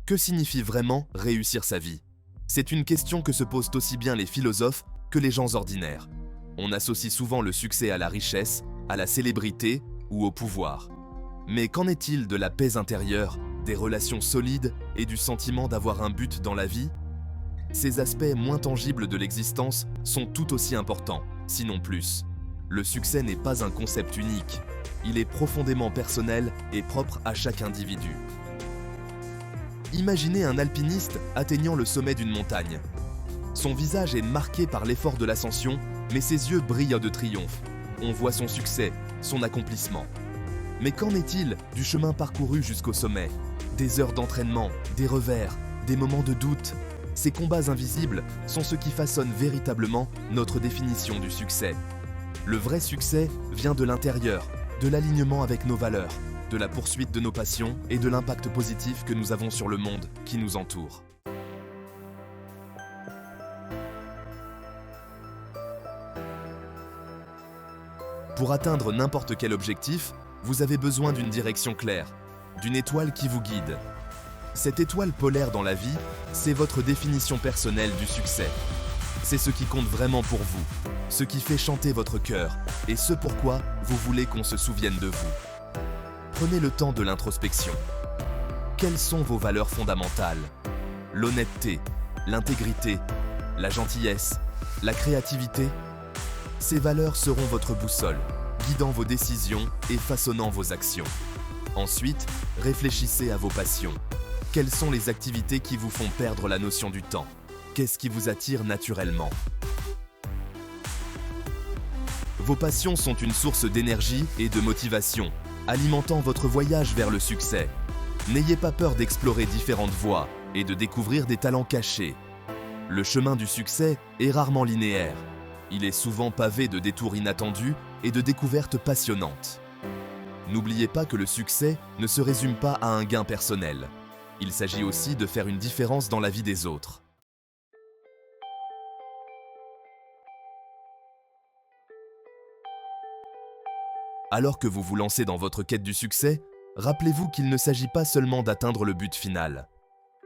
Que signifie vraiment réussir sa vie? C'est une question que se posent aussi bien les philosophes que les gens ordinaires. On associe souvent le succès à la richesse, à la célébrité ou au pouvoir. Mais qu'en est-il de la paix intérieure, des relations solides et du sentiment d'avoir un but dans la vie? Ces aspects moins tangibles de l'existence sont tout aussi importants, sinon plus. Le succès n'est pas un concept unique, il est profondément personnel et propre à chaque individu. Imaginez un alpiniste atteignant le sommet d'une montagne. Son visage est marqué par l'effort de l'ascension, mais ses yeux brillent de triomphe. On voit son succès, son accomplissement. Mais qu'en est-il du chemin parcouru jusqu'au sommet? Des heures d'entraînement, des revers, des moments de doute. Ces combats invisibles sont ce qui façonnent véritablement notre définition du succès. Le vrai succès vient de l'intérieur, de l'alignement avec nos valeurs, de la poursuite de nos passions et de l'impact positif que nous avons sur le monde qui nous entoure. Pour atteindre n'importe quel objectif, vous avez besoin d'une direction claire, d'une étoile qui vous guide. Cette étoile polaire dans la vie, c'est votre définition personnelle du succès. C'est ce qui compte vraiment pour vous, ce qui fait chanter votre cœur et ce pourquoi vous voulez qu'on se souvienne de vous. Prenez le temps de l'introspection. Quelles sont vos valeurs fondamentales? L'honnêteté, l'intégrité, la gentillesse, la créativité? Ces valeurs seront votre boussole, guidant vos décisions et façonnant vos actions. Ensuite, réfléchissez à vos passions. Quelles sont les activités qui vous font perdre la notion du temps? Qu'est-ce qui vous attire naturellement? Vos passions sont une source d'énergie et de motivation, alimentant votre voyage vers le succès. N'ayez pas peur d'explorer différentes voies et de découvrir des talents cachés. Le chemin du succès est rarement linéaire. Il est souvent pavé de détours inattendus et de découvertes passionnantes. N'oubliez pas que le succès ne se résume pas à un gain personnel. Il s'agit aussi de faire une différence dans la vie des autres. Alors que vous vous lancez dans votre quête du succès, rappelez-vous qu'il ne s'agit pas seulement d'atteindre le but final.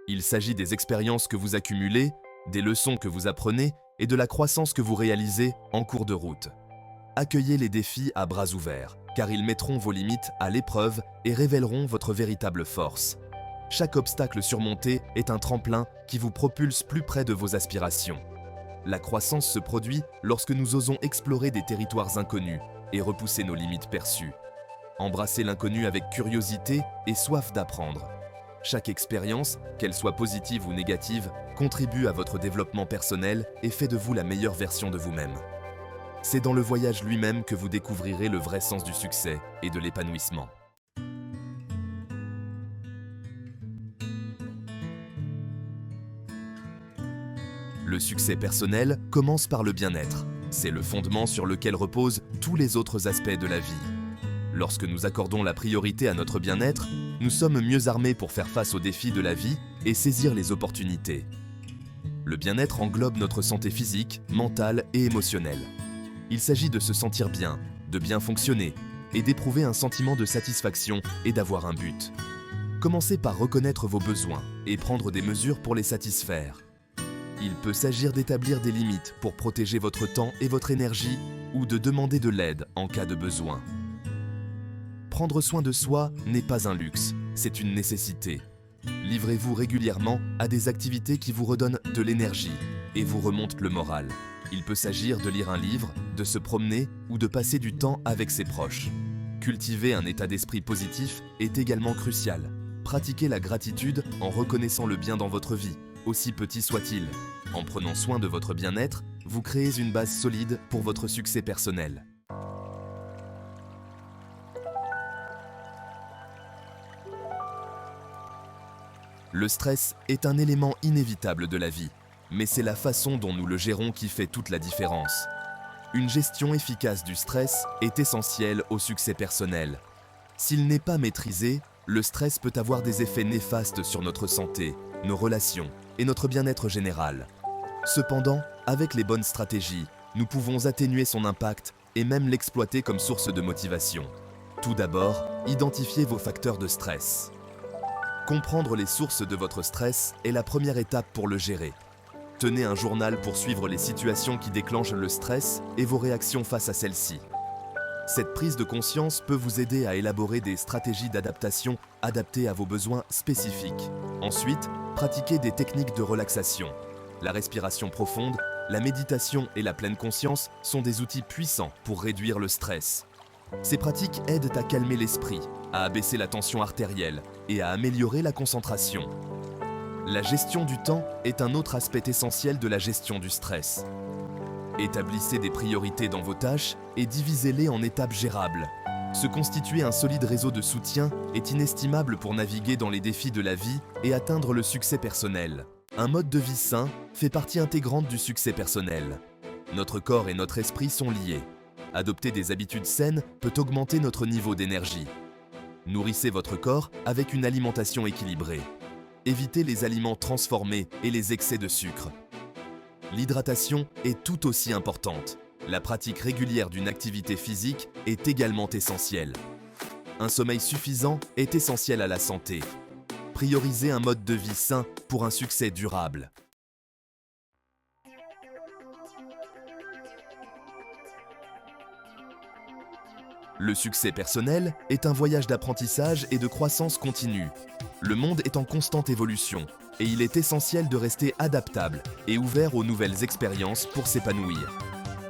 Il s'agit des expériences que vous accumulez, des leçons que vous apprenez et de la croissance que vous réalisez en cours de route. Accueillez les défis à bras ouverts, car ils mettront vos limites à l'épreuve et révéleront votre véritable force. Chaque obstacle surmonté est un tremplin qui vous propulse plus près de vos aspirations. La croissance se produit lorsque nous osons explorer des territoires inconnus et repousser nos limites perçues. Embrassez l'inconnu avec curiosité et soif d'apprendre. Chaque expérience, qu'elle soit positive ou négative, contribue à votre développement personnel et fait de vous la meilleure version de vous-même. C'est dans le voyage lui-même que vous découvrirez le vrai sens du succès et de l'épanouissement. Le succès personnel commence par le bien-être. C'est le fondement sur lequel reposent tous les autres aspects de la vie. Lorsque nous accordons la priorité à notre bien-être, nous sommes mieux armés pour faire face aux défis de la vie et saisir les opportunités. Le bien-être englobe notre santé physique, mentale et émotionnelle. Il s'agit de se sentir bien, de bien fonctionner et d'éprouver un sentiment de satisfaction et d'avoir un but. Commencez par reconnaître vos besoins et prendre des mesures pour les satisfaire. Il peut s'agir d'établir des limites pour protéger votre temps et votre énergie ou de demander de l'aide en cas de besoin. Prendre soin de soi n'est pas un luxe, c'est une nécessité. Livrez-vous régulièrement à des activités qui vous redonnent de l'énergie et vous remontent le moral. Il peut s'agir de lire un livre, de se promener ou de passer du temps avec ses proches. Cultiver un état d'esprit positif est également crucial. Pratiquez la gratitude en reconnaissant le bien dans votre vie, aussi petit soit-il. En prenant soin de votre bien-être, vous créez une base solide pour votre succès personnel. Le stress est un élément inévitable de la vie, mais c'est la façon dont nous le gérons qui fait toute la différence. Une gestion efficace du stress est essentielle au succès personnel. S'il n'est pas maîtrisé, le stress peut avoir des effets néfastes sur notre santé, nos relations et notre bien-être général. Cependant, avec les bonnes stratégies, nous pouvons atténuer son impact et même l'exploiter comme source de motivation. Tout d'abord, identifiez vos facteurs de stress. Comprendre les sources de votre stress est la première étape pour le gérer. Tenez un journal pour suivre les situations qui déclenchent le stress et vos réactions face à celles-ci. Cette prise de conscience peut vous aider à élaborer des stratégies d'adaptation adaptées à vos besoins spécifiques. Ensuite, pratiquez des techniques de relaxation. La respiration profonde, la méditation et la pleine conscience sont des outils puissants pour réduire le stress. Ces pratiques aident à calmer l'esprit, à abaisser la tension artérielle et à améliorer la concentration. La gestion du temps est un autre aspect essentiel de la gestion du stress. Établissez des priorités dans vos tâches et divisez-les en étapes gérables. Se constituer un solide réseau de soutien est inestimable pour naviguer dans les défis de la vie et atteindre le succès personnel. Un mode de vie sain fait partie intégrante du succès personnel. Notre corps et notre esprit sont liés. Adopter des habitudes saines peut augmenter notre niveau d'énergie. Nourrissez votre corps avec une alimentation équilibrée. Évitez les aliments transformés et les excès de sucre. L'hydratation est tout aussi importante. La pratique régulière d'une activité physique est également essentielle. Un sommeil suffisant est essentiel à la santé. Priorisez un mode de vie sain pour un succès durable. Le succès personnel est un voyage d'apprentissage et de croissance continue. Le monde est en constante évolution et il est essentiel de rester adaptable et ouvert aux nouvelles expériences pour s'épanouir.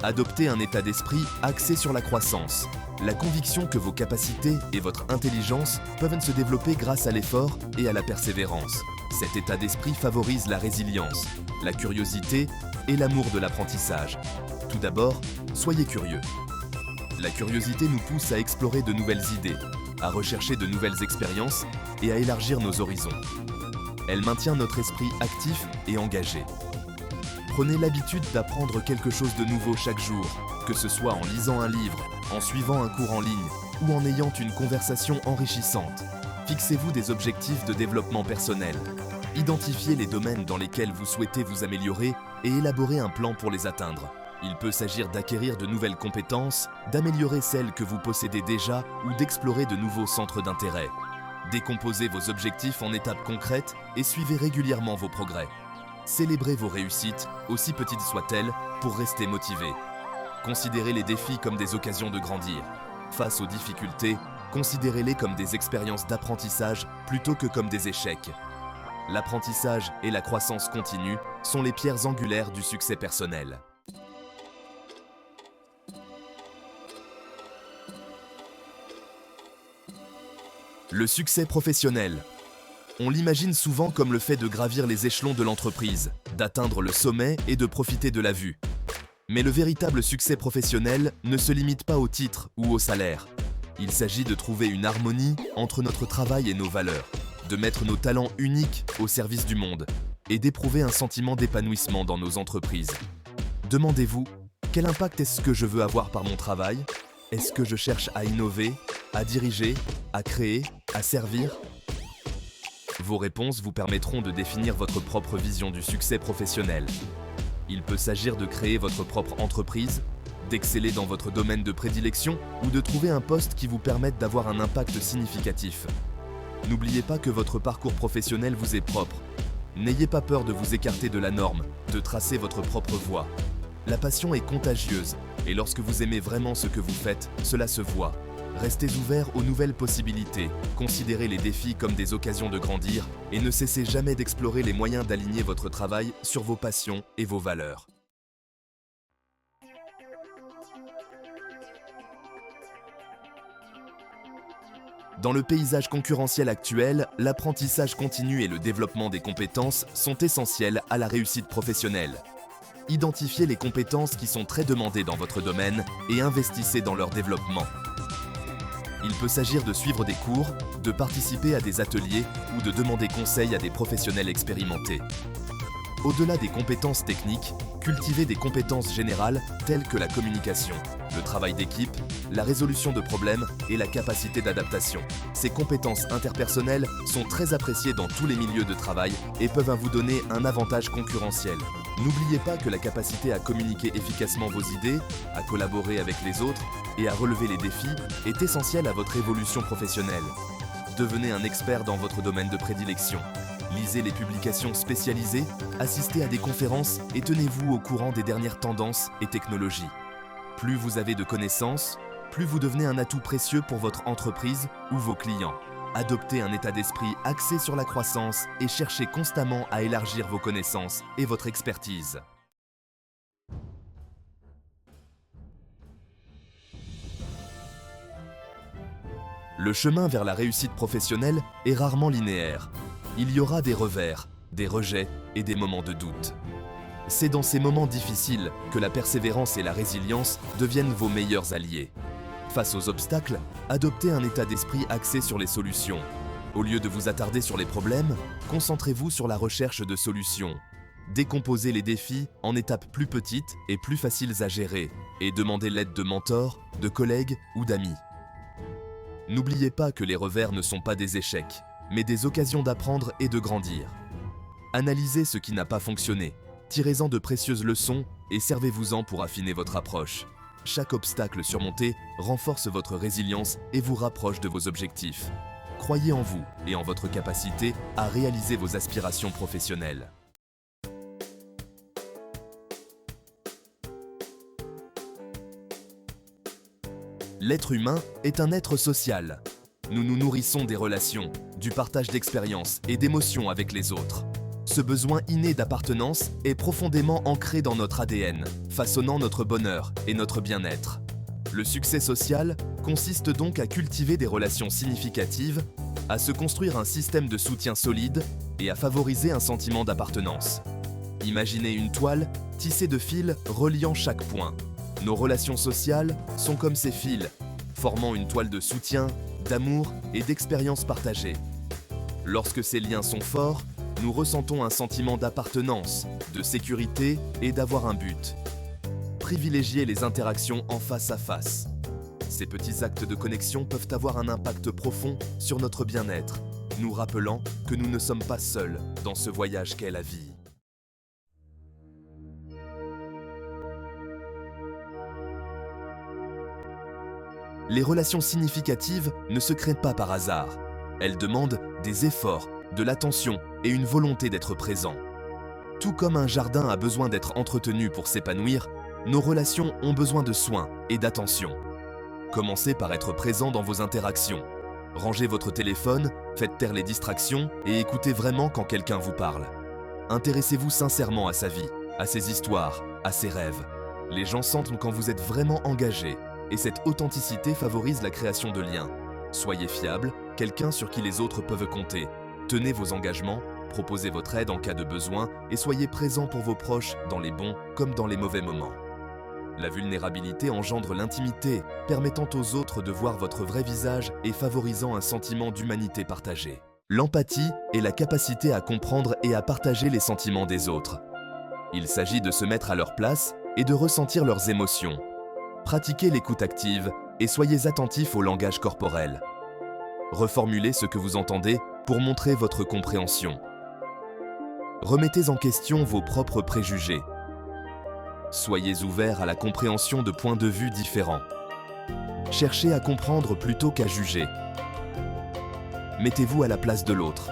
Adoptez un état d'esprit axé sur la croissance, la conviction que vos capacités et votre intelligence peuvent se développer grâce à l'effort et à la persévérance. Cet état d'esprit favorise la résilience, la curiosité et l'amour de l'apprentissage. Tout d'abord, soyez curieux. La curiosité nous pousse à explorer de nouvelles idées, à rechercher de nouvelles expériences et à élargir nos horizons. Elle maintient notre esprit actif et engagé. Prenez l'habitude d'apprendre quelque chose de nouveau chaque jour, que ce soit en lisant un livre, en suivant un cours en ligne ou en ayant une conversation enrichissante. Fixez-vous des objectifs de développement personnel. Identifiez les domaines dans lesquels vous souhaitez vous améliorer et élaborez un plan pour les atteindre. Il peut s'agir d'acquérir de nouvelles compétences, d'améliorer celles que vous possédez déjà ou d'explorer de nouveaux centres d'intérêt. Décomposez vos objectifs en étapes concrètes et suivez régulièrement vos progrès. Célébrez vos réussites, aussi petites soient-elles, pour rester motivé. Considérez les défis comme des occasions de grandir. Face aux difficultés, considérez-les comme des expériences d'apprentissage plutôt que comme des échecs. L'apprentissage et la croissance continue sont les pierres angulaires du succès personnel. Le succès professionnel. On l'imagine souvent comme le fait de gravir les échelons de l'entreprise, d'atteindre le sommet et de profiter de la vue. Mais le véritable succès professionnel ne se limite pas au titre ou au salaire. Il s'agit de trouver une harmonie entre notre travail et nos valeurs, de mettre nos talents uniques au service du monde et d'éprouver un sentiment d'épanouissement dans nos entreprises. Demandez-vous, quel impact est-ce que je veux avoir par mon travail ? Est-ce que je cherche à innover, à diriger, à créer, à servir ? Vos réponses vous permettront de définir votre propre vision du succès professionnel. Il peut s'agir de créer votre propre entreprise, d'exceller dans votre domaine de prédilection ou de trouver un poste qui vous permette d'avoir un impact significatif. N'oubliez pas que votre parcours professionnel vous est propre. N'ayez pas peur de vous écarter de la norme, de tracer votre propre voie. La passion est contagieuse et lorsque vous aimez vraiment ce que vous faites, cela se voit. Restez ouverts aux nouvelles possibilités, considérez les défis comme des occasions de grandir et ne cessez jamais d'explorer les moyens d'aligner votre travail sur vos passions et vos valeurs. Dans le paysage concurrentiel actuel, l'apprentissage continu et le développement des compétences sont essentiels à la réussite professionnelle. Identifiez les compétences qui sont très demandées dans votre domaine et investissez dans leur développement. Il peut s'agir de suivre des cours, de participer à des ateliers ou de demander conseil à des professionnels expérimentés. Au-delà des compétences techniques, cultivez des compétences générales telles que la communication, le travail d'équipe, la résolution de problèmes et la capacité d'adaptation. Ces compétences interpersonnelles sont très appréciées dans tous les milieux de travail et peuvent vous donner un avantage concurrentiel. N'oubliez pas que la capacité à communiquer efficacement vos idées, à collaborer avec les autres et à relever les défis est essentielle à votre évolution professionnelle. Devenez un expert dans votre domaine de prédilection. Lisez les publications spécialisées, assistez à des conférences et tenez-vous au courant des dernières tendances et technologies. Plus vous avez de connaissances, plus vous devenez un atout précieux pour votre entreprise ou vos clients. Adoptez un état d'esprit axé sur la croissance et cherchez constamment à élargir vos connaissances et votre expertise. Le chemin vers la réussite professionnelle est rarement linéaire. Il y aura des revers, des rejets et des moments de doute. C'est dans ces moments difficiles que la persévérance et la résilience deviennent vos meilleurs alliés. Face aux obstacles, adoptez un état d'esprit axé sur les solutions. Au lieu de vous attarder sur les problèmes, concentrez-vous sur la recherche de solutions. Décomposez les défis en étapes plus petites et plus faciles à gérer et demandez l'aide de mentors, de collègues ou d'amis. N'oubliez pas que les revers ne sont pas des échecs, mais des occasions d'apprendre et de grandir. Analysez ce qui n'a pas fonctionné, tirez-en de précieuses leçons et servez-vous-en pour affiner votre approche. Chaque obstacle surmonté renforce votre résilience et vous rapproche de vos objectifs. Croyez en vous et en votre capacité à réaliser vos aspirations professionnelles. L'être humain est un être social. Nous nous nourrissons des relations, du partage d'expériences et d'émotions avec les autres. Ce besoin inné d'appartenance est profondément ancré dans notre ADN, façonnant notre bonheur et notre bien-être. Le succès social consiste donc à cultiver des relations significatives, à se construire un système de soutien solide et à favoriser un sentiment d'appartenance. Imaginez une toile tissée de fils reliant chaque point. Nos relations sociales sont comme ces fils, formant une toile de soutien, d'amour et d'expériences partagées. Lorsque ces liens sont forts, nous ressentons un sentiment d'appartenance, de sécurité et d'avoir un but. Privilégiez les interactions en face à face. Ces petits actes de connexion peuvent avoir un impact profond sur notre bien-être, nous rappelant que nous ne sommes pas seuls dans ce voyage qu'est la vie. Les relations significatives ne se créent pas par hasard. Elles demandent des efforts, de l'attention et une volonté d'être présent. Tout comme un jardin a besoin d'être entretenu pour s'épanouir, nos relations ont besoin de soins et d'attention. Commencez par être présent dans vos interactions. Rangez votre téléphone, faites taire les distractions et écoutez vraiment quand quelqu'un vous parle. Intéressez-vous sincèrement à sa vie, à ses histoires, à ses rêves. Les gens sentent quand vous êtes vraiment engagé et cette authenticité favorise la création de liens. Soyez fiable, quelqu'un sur qui les autres peuvent compter. Tenez vos engagements, proposez votre aide en cas de besoin et soyez présent pour vos proches dans les bons comme dans les mauvais moments. La vulnérabilité engendre l'intimité, permettant aux autres de voir votre vrai visage et favorisant un sentiment d'humanité partagée. L'empathie est la capacité à comprendre et à partager les sentiments des autres. Il s'agit de se mettre à leur place et de ressentir leurs émotions. Pratiquez l'écoute active et soyez attentifs au langage corporel. Reformulez ce que vous entendez pour montrer votre compréhension. Remettez en question vos propres préjugés. Soyez ouverts à la compréhension de points de vue différents. Cherchez à comprendre plutôt qu'à juger. Mettez-vous à la place de l'autre.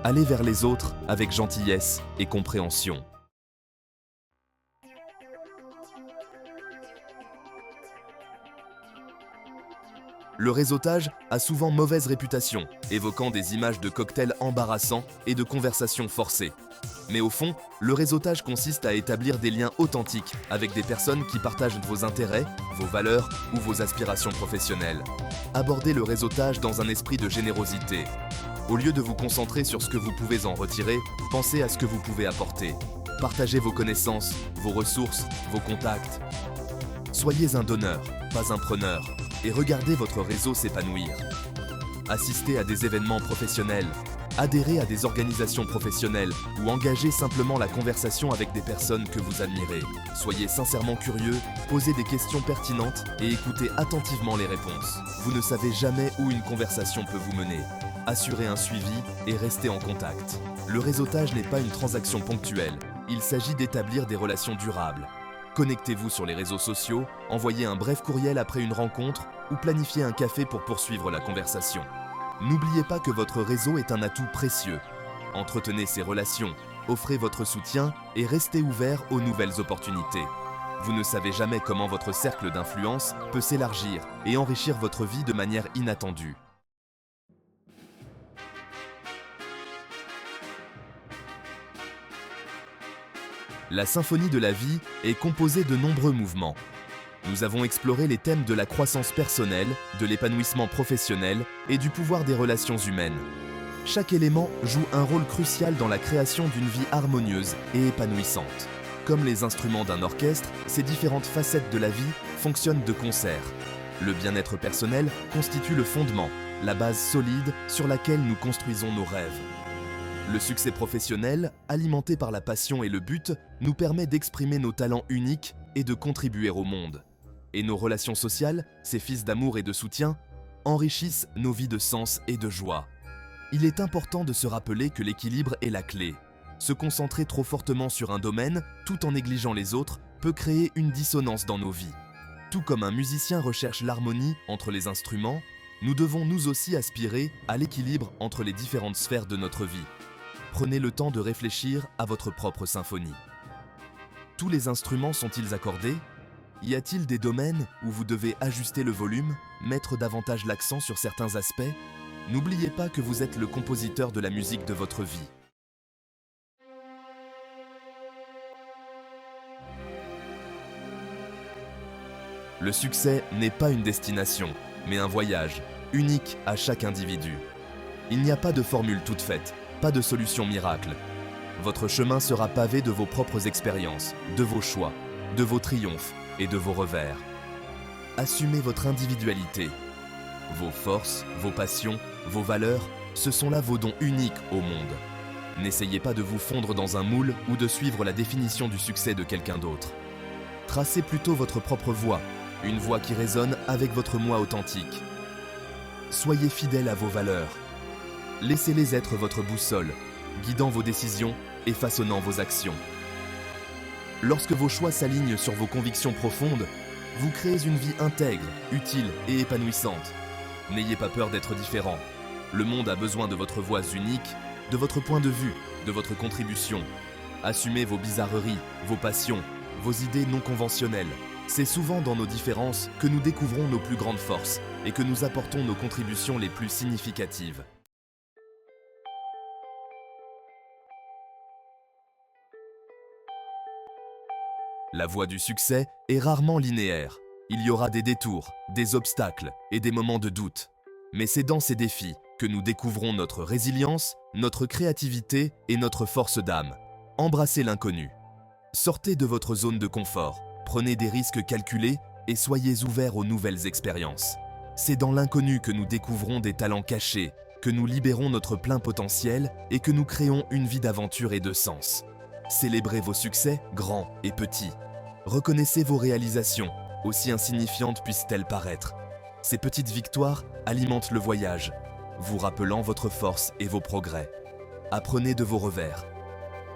Allez vers les autres avec gentillesse et compréhension. Le réseautage a souvent mauvaise réputation, évoquant des images de cocktails embarrassants et de conversations forcées. Mais au fond, le réseautage consiste à établir des liens authentiques avec des personnes qui partagent vos intérêts, vos valeurs ou vos aspirations professionnelles. Abordez le réseautage dans un esprit de générosité. Au lieu de vous concentrer sur ce que vous pouvez en retirer, pensez à ce que vous pouvez apporter. Partagez vos connaissances, vos ressources, vos contacts. Soyez un donneur, pas un preneur, et regardez votre réseau s'épanouir. Assistez à des événements professionnels, adhérez à des organisations professionnelles ou engagez simplement la conversation avec des personnes que vous admirez. Soyez sincèrement curieux, posez des questions pertinentes et écoutez attentivement les réponses. Vous ne savez jamais où une conversation peut vous mener. Assurez un suivi et restez en contact. Le réseautage n'est pas une transaction ponctuelle, il s'agit d'établir des relations durables. Connectez-vous sur les réseaux sociaux, envoyez un bref courriel après une rencontre ou planifiez un café pour poursuivre la conversation. N'oubliez pas que votre réseau est un atout précieux. Entretenez ces relations, offrez votre soutien et restez ouvert aux nouvelles opportunités. Vous ne savez jamais comment votre cercle d'influence peut s'élargir et enrichir votre vie de manière inattendue. La symphonie de la vie est composée de nombreux mouvements. Nous avons exploré les thèmes de la croissance personnelle, de l'épanouissement professionnel et du pouvoir des relations humaines. Chaque élément joue un rôle crucial dans la création d'une vie harmonieuse et épanouissante. Comme les instruments d'un orchestre, ces différentes facettes de la vie fonctionnent de concert. Le bien-être personnel constitue le fondement, la base solide sur laquelle nous construisons nos rêves. Le succès professionnel, alimenté par la passion et le but, nous permet d'exprimer nos talents uniques et de contribuer au monde. Et nos relations sociales, ces fils d'amour et de soutien, enrichissent nos vies de sens et de joie. Il est important de se rappeler que l'équilibre est la clé. Se concentrer trop fortement sur un domaine, tout en négligeant les autres, peut créer une dissonance dans nos vies. Tout comme un musicien recherche l'harmonie entre les instruments, nous devons nous aussi aspirer à l'équilibre entre les différentes sphères de notre vie. Prenez le temps de réfléchir à votre propre symphonie. Tous les instruments sont-ils accordés? Y a-t-il des domaines où vous devez ajuster le volume, mettre davantage l'accent sur certains aspects? N'oubliez pas que vous êtes le compositeur de la musique de votre vie. Le succès n'est pas une destination, mais un voyage, unique à chaque individu. Il n'y a pas de formule toute faite, pas de solution miracle. Votre chemin sera pavé de vos propres expériences, de vos choix, de vos triomphes et de vos revers. Assumez votre individualité. Vos forces, vos passions, vos valeurs, ce sont là vos dons uniques au monde. N'essayez pas de vous fondre dans un moule ou de suivre la définition du succès de quelqu'un d'autre. Tracez plutôt votre propre voie, une voie qui résonne avec votre moi authentique. Soyez fidèle à vos valeurs. Laissez-les être votre boussole, guidant vos décisions et façonnant vos actions. Lorsque vos choix s'alignent sur vos convictions profondes, vous créez une vie intègre, utile et épanouissante. N'ayez pas peur d'être différent. Le monde a besoin de votre voix unique, de votre point de vue, de votre contribution. Assumez vos bizarreries, vos passions, vos idées non conventionnelles. C'est souvent dans nos différences que nous découvrons nos plus grandes forces et que nous apportons nos contributions les plus significatives. La voie du succès est rarement linéaire. Il y aura des détours, des obstacles et des moments de doute. Mais c'est dans ces défis que nous découvrons notre résilience, notre créativité et notre force d'âme. Embrassez l'inconnu. Sortez de votre zone de confort, prenez des risques calculés et soyez ouverts aux nouvelles expériences. C'est dans l'inconnu que nous découvrons des talents cachés, que nous libérons notre plein potentiel et que nous créons une vie d'aventure et de sens. Célébrez vos succès, grands et petits. Reconnaissez vos réalisations, aussi insignifiantes puissent-elles paraître. Ces petites victoires alimentent le voyage, vous rappelant votre force et vos progrès. Apprenez de vos revers.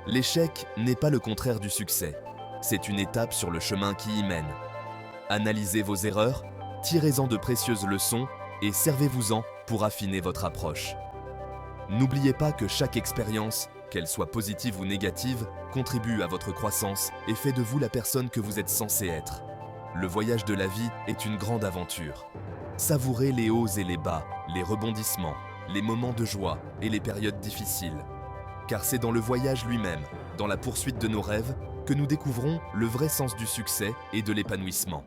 L'échec n'est pas le contraire du succès, c'est une étape sur le chemin qui y mène. Analysez vos erreurs, tirez-en de précieuses leçons et servez-vous-en pour affiner votre approche. N'oubliez pas que chaque expérience, qu'elle soit positive ou négative, contribue à votre croissance et fait de vous la personne que vous êtes censé être. Le voyage de la vie est une grande aventure. Savourez les hauts et les bas, les rebondissements, les moments de joie et les périodes difficiles. Car c'est dans le voyage lui-même, dans la poursuite de nos rêves, que nous découvrons le vrai sens du succès et de l'épanouissement.